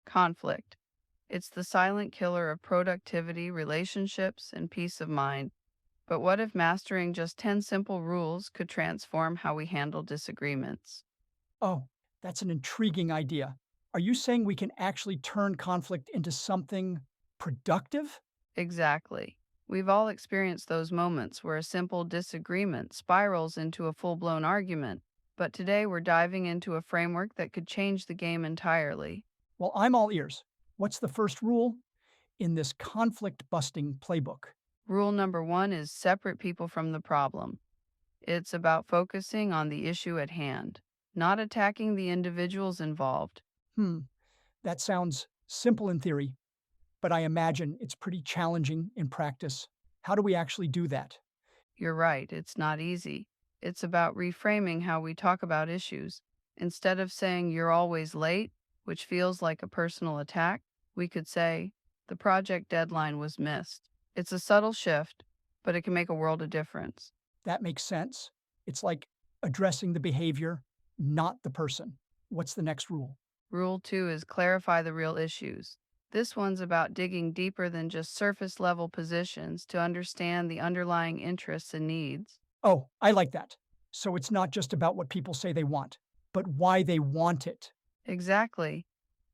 Conflict. It's the silent killer of productivity, relationships, and peace of mind. But what if mastering just 10 simple rules could transform how we handle disagreements? Oh, that's an intriguing idea. Are you saying we can actually turn conflict into something productive? Exactly. We've all experienced those moments where a simple disagreement spirals into a full blown argument, but today we're diving into a framework that could change the game entirely. Well, I'm all ears. What's the first rule in this conflict busting playbook? Rule number one is separate people from the problem. It's about focusing on the issue at hand, not attacking the individuals involved. Hmm, that sounds simple in theory, but I imagine it's pretty challenging in practice. How do we actually do that? You're right, it's not easy. It's about reframing how we talk about issues. Instead of saying you're always late, which feels like a personal attack, we could say the project deadline was missed. It's a subtle shift, but it can make a world of difference. That makes sense. It's like addressing the behavior, not the person. What's the next rule? Rule two is clarify the real issues. This one's about digging deeper than just surface level positions to understand the underlying interests and needs. Oh, I like that. So it's not just about what people say they want, but why they want it. Exactly.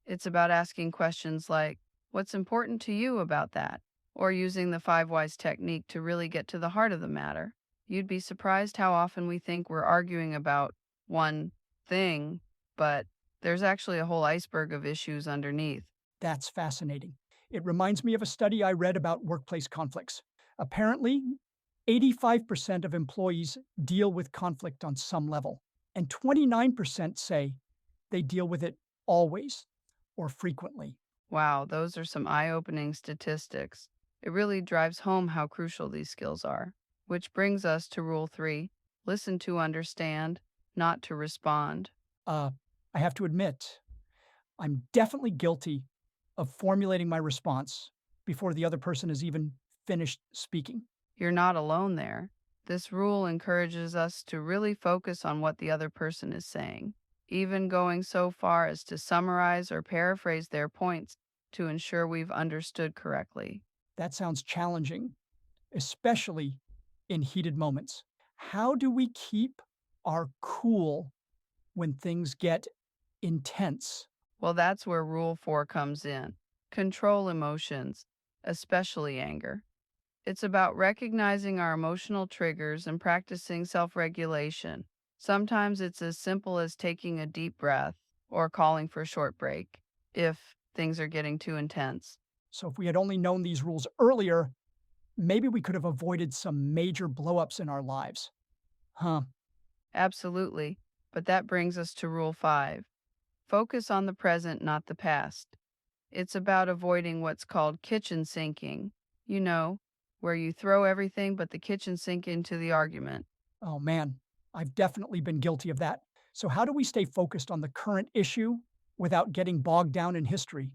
It's about asking questions like, what's important to you about that? Or using the five whys technique to really get to the heart of the matter. You'd be surprised how often we think we're arguing about one thing, but there's actually a whole iceberg of issues underneath. That's fascinating. It reminds me of a study I read about workplace conflicts. Apparently, 85% of employees deal with conflict on some level, and 29% say they deal with it always or frequently. Wow, those are some eye opening statistics. It really drives home how crucial these skills are. Which brings us to rule three: listen to understand, not to respond. Uh, I have to admit, I'm definitely guilty of formulating my response before the other person has even finished speaking. You're not alone there. This rule encourages us to really focus on what the other person is saying, even going so far as to summarize or paraphrase their points to ensure we've understood correctly. That sounds challenging, especially in heated moments. How do we keep our cool when things get intense? Well, that's where rule four comes in: control emotions, especially anger. It's about recognizing our emotional triggers and practicing self regulation. Sometimes it's as simple as taking a deep breath or calling for a short break if things are getting too intense. So, if we had only known these rules earlier, maybe we could have avoided some major blowups in our lives. Huh. Absolutely. But that brings us to rule five: focus on the present, not the past. It's about avoiding what's called kitchen sinking, you know, where you throw everything but the kitchen sink into the argument. Oh man, I've definitely been guilty of that. So, how do we stay focused on the current issue without getting bogged down in history?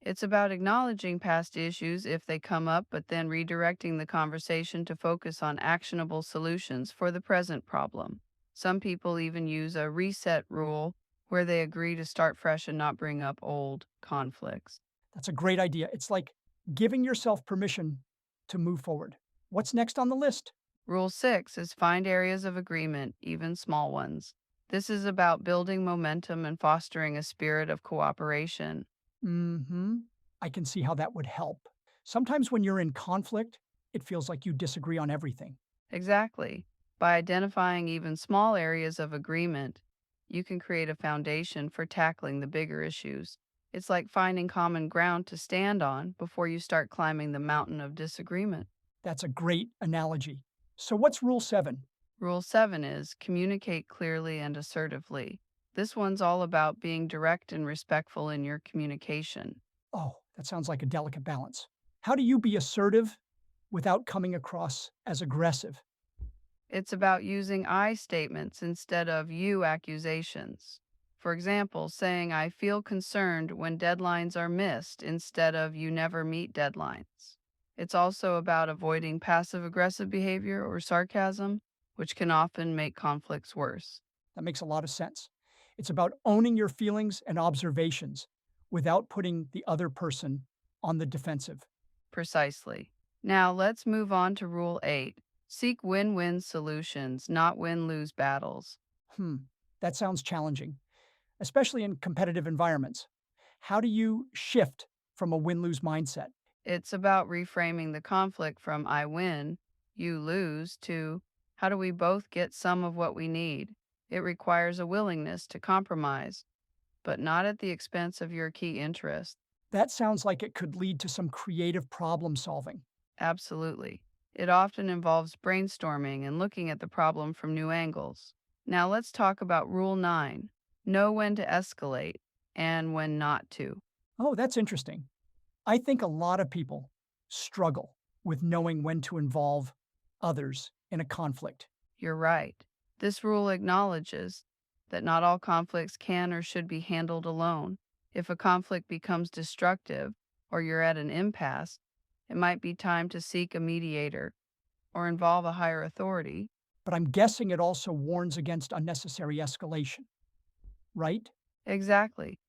It's about acknowledging past issues if they come up, but then redirecting the conversation to focus on actionable solutions for the present problem. Some people even use a reset rule where they agree to start fresh and not bring up old conflicts. That's a great idea. It's like giving yourself permission to move forward. What's next on the list? Rule six is find areas of agreement, even small ones. This is about building momentum and fostering a spirit of cooperation. Hmm. I can see how that would help. Sometimes when you're in conflict, it feels like you disagree on everything. Exactly. By identifying even small areas of agreement, you can create a foundation for tackling the bigger issues. It's like finding common ground to stand on before you start climbing the mountain of disagreement. That's a great analogy. So, what's rule seven? Rule seven is communicate clearly and assertively. This one's all about being direct and respectful in your communication. Oh, that sounds like a delicate balance. How do you be assertive without coming across as aggressive? It's about using I statements instead of you accusations. For example, saying, I feel concerned when deadlines are missed instead of you never meet deadlines. It's also about avoiding passive aggressive behavior or sarcasm, which can often make conflicts worse. That makes a lot of sense. It's about owning your feelings and observations. without putting the other person on the defensive. Precisely. Now let's move on to Rule 8. Seek win win solutions, not win lose battles. Hmm, that sounds challenging, especially in competitive environments. How do you shift from a win lose mindset? It's about reframing the conflict from I win, you lose to how do we both get some of what we need? It requires a willingness to compromise, but not at the expense of your key interest. That sounds like it could lead to some creative problem solving. Absolutely. It often involves brainstorming and looking at the problem from new angles. Now let's talk about Rule 9. Know when to escalate and when not to. Oh, that's interesting. I think a lot of people struggle with knowing when to involve others in a conflict. You're right. This rule acknowledges that not all conflicts can or should be handled alone. If a conflict becomes destructive or you're at an impasse, it might be time to seek a mediator or involve a higher authority. But I'm guessing it also warns against unnecessary escalation, right? Exactly.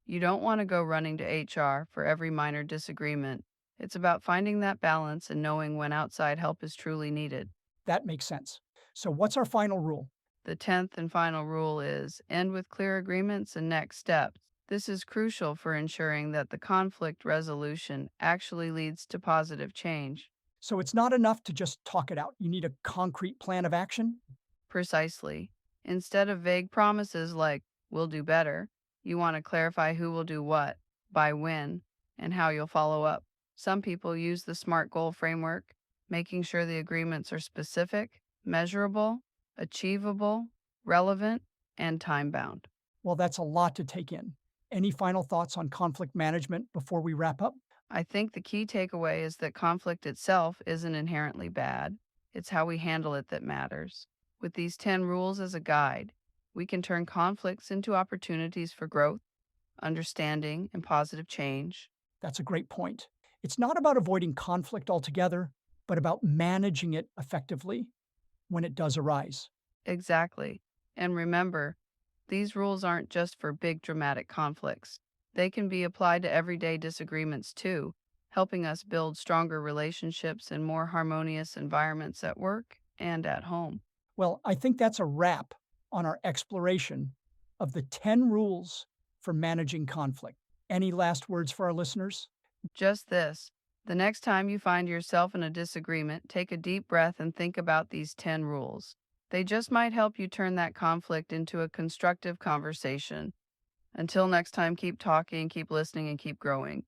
You don't want to go running to HR for every minor disagreement. It's about finding that balance and knowing when outside help is truly needed. That makes sense. So, what's our final rule? The 10th and final rule is end with clear agreements and next steps. This is crucial for ensuring that the conflict resolution actually leads to positive change. So, it's not enough to just talk it out. You need a concrete plan of action. Precisely. Instead of vague promises like, we'll do better, you want to clarify who will do what, by when, and how you'll follow up. Some people use the SMART goal framework, making sure the agreements are specific, measurable, achievable, relevant, and time bound. Well, that's a lot to take in. Any final thoughts on conflict management before we wrap up? I think the key takeaway is that conflict itself isn't inherently bad. It's how we handle it that matters. With these 10 rules as a guide, we can turn conflicts into opportunities for growth, understanding, and positive change. That's a great point. It's not about avoiding conflict altogether, but about managing it effectively when it does arise. Exactly. And remember, these rules aren't just for big dramatic conflicts. They can be applied to everyday disagreements too, helping us build stronger relationships and more harmonious environments at work and at home. Well, I think that's a wrap on our exploration of the 10 rules for managing conflict. Any last words for our listeners? Just this. The next time you find yourself in a disagreement, take a deep breath and think about these 10 rules. They just might help you turn that conflict into a constructive conversation. Until next time, keep talking, keep listening, and keep growing.